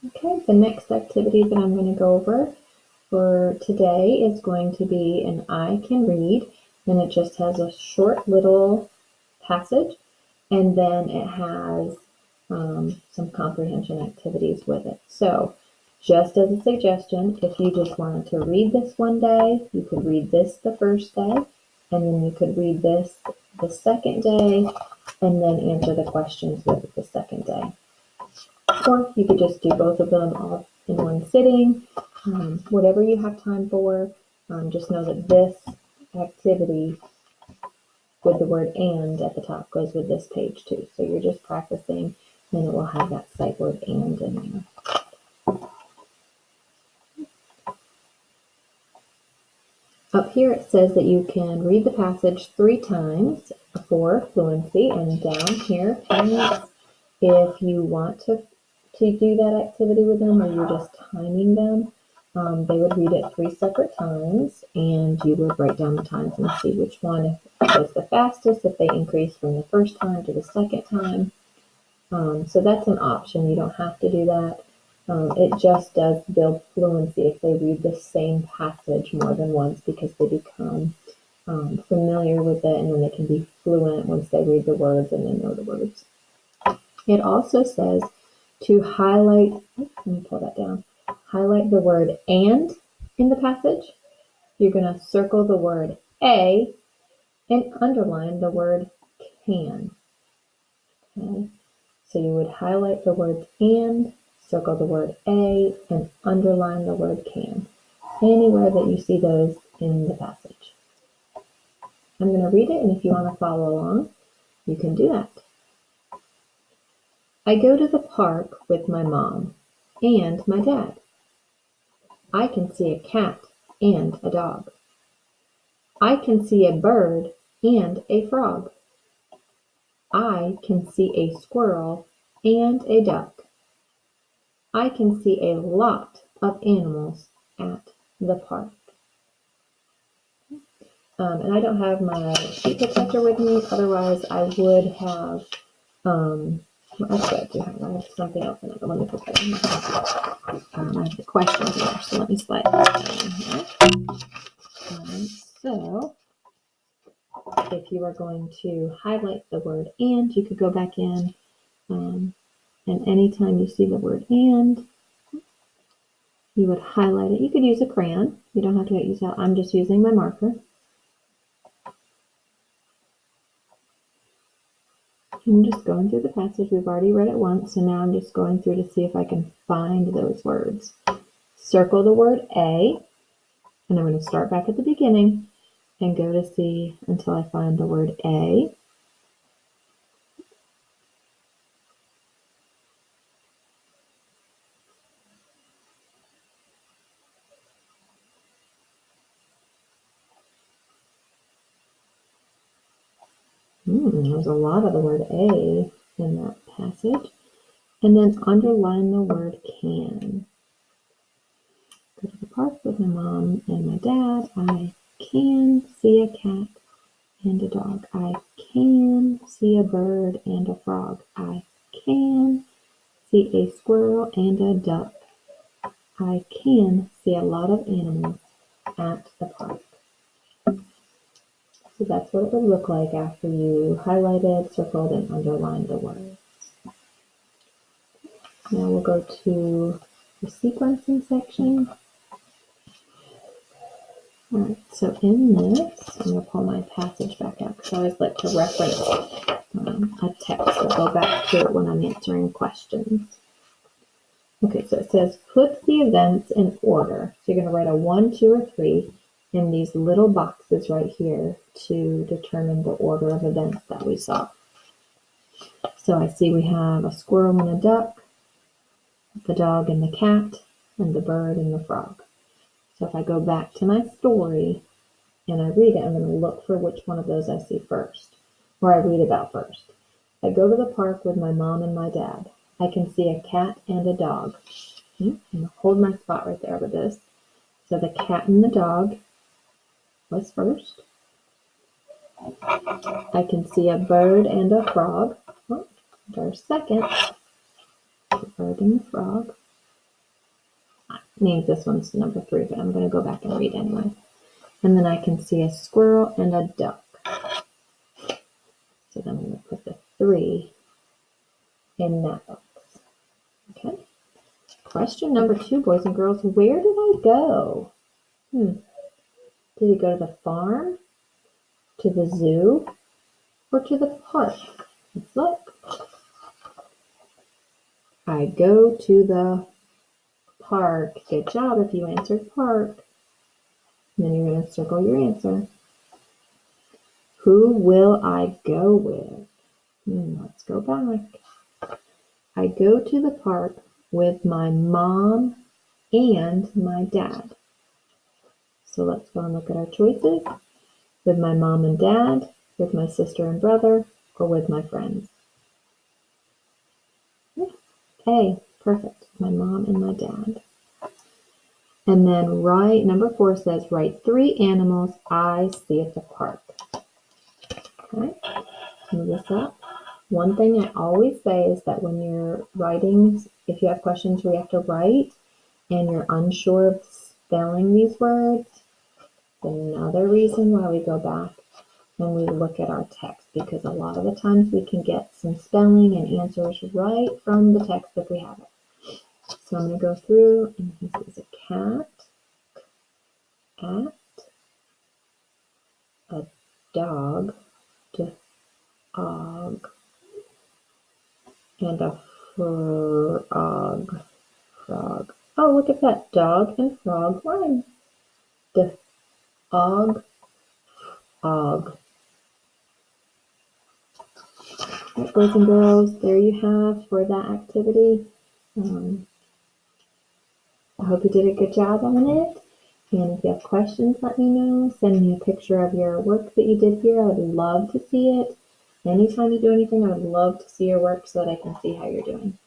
Okay, the next activity that I'm going to go over for today is going to be an I Can Read, and it just has a short little passage, and then it has some comprehension activities with it. So just as a suggestion, if you just wanted to read this one day, you could read this the first day, and then you could read this the second day, and then answer the questions with it the second day. Or you could just do both of them all in one sitting, whatever you have time for. Just know that this activity with the word and at the top goes with this page too. So you're just practicing, and it will have that sight word and in there. Up here it says that you can read the passage 3 times for fluency, and down here, parents, if you want to do that activity with them, or you're just timing them, they would read it 3 separate times, and you would write down the times and see which one was the fastest, if they increase from the first time to the second time. So that's an option. You don't have to do that. It just does build fluency if they read the same passage more than once, because they become familiar with it, and then they can be fluent once they read the words and they know the words. It also says to highlight, let me pull that down, highlight the word and in the passage. You're going to circle the word a and underline the word can. Okay? So you would highlight the words and, circle the word a, and underline the word can, anywhere that you see those in the passage. I'm going to read it, and if you want to follow along, you can do that. I go to the park with my mom and my dad. I can see a cat and a dog. I can see a bird and a frog. I can see a squirrel and a duck. I can see a lot of animals at the park. And I don't have my sheet protector with me, otherwise I would have, well, actually I do have something else in it, but let me put that in. I have the questions there, so let me slide that down in here. So if you are going to highlight the word and, you could go back in, and anytime you see the word and, you would highlight it. You could use a crayon. You don't have to use that. I'm just using my marker. I'm just going through the passage. We've already read it once, so now I'm just going through to see if I can find those words. Circle the word a, and I'm going to start back at the beginning and go to see until I find the word a. There's a lot of the word a in that passage. And then underline the word can. Go to the park with my mom and my dad. I can see a cat and a dog. I can see a bird and a frog. I can see a squirrel and a duck. I can see a lot of animals at the park. So that's what it would look like after you highlighted, circled, and underlined the words. Now we'll go to the sequencing section. All right, so in this, I'm going to pull my passage back out because I always like to reference a text or go back to it when I'm answering questions. Okay, so it says put the events in order. So you're going to write a 1, 2, or 3 in these little boxes right here to determine the order of events that we saw. So I see we have a squirrel and a duck, the dog and the cat, and the bird and the frog. So if I go back to my story and I read it, I'm going to look for which one of those I see first, or I read about first. I go to the park with my mom and my dad. I can see a cat and a dog. I'm going to hold my spot right there with this. So the cat and the dog was first. I can see a bird and a frog. Oh, there's second. The bird and the frog. names this one's number 3, but I'm going to go back and read anyway. And then I can see a squirrel and a duck. So then I'm going to put the 3 in that box. Okay. Question number 2, boys and girls. Where did I go? Did he go to the farm, to the zoo, or to the park? Let's look. I go to the park. Good job if you answered park. And then you're going to circle your answer. Who will I go with? Let's go back. I go to the park with my mom and my dad. So let's go and look at our choices. With my mom and dad, with my sister and brother, or with my friends. A, perfect. My mom and my dad. And then number 4 says, write 3 animals I see at the park. Okay, move this up. One thing I always say is that when you're writing, if you have questions where you have to write and you're unsure of spelling these words, another reason why we go back and we look at our text, because a lot of the times we can get some spelling and answers right from the text if we have it. So I'm going to go through, and he says a cat, at, a dog, dog, and a frog. Oh, look at that. Dog and frog rhyme. Dog, og. Right, boys and girls, there you have for that activity. I hope you did a good job on it. And if you have questions, let me know. Send me a picture of your work that you did here. I would love to see it. Anytime you do anything, I would love to see your work so that I can see how you're doing.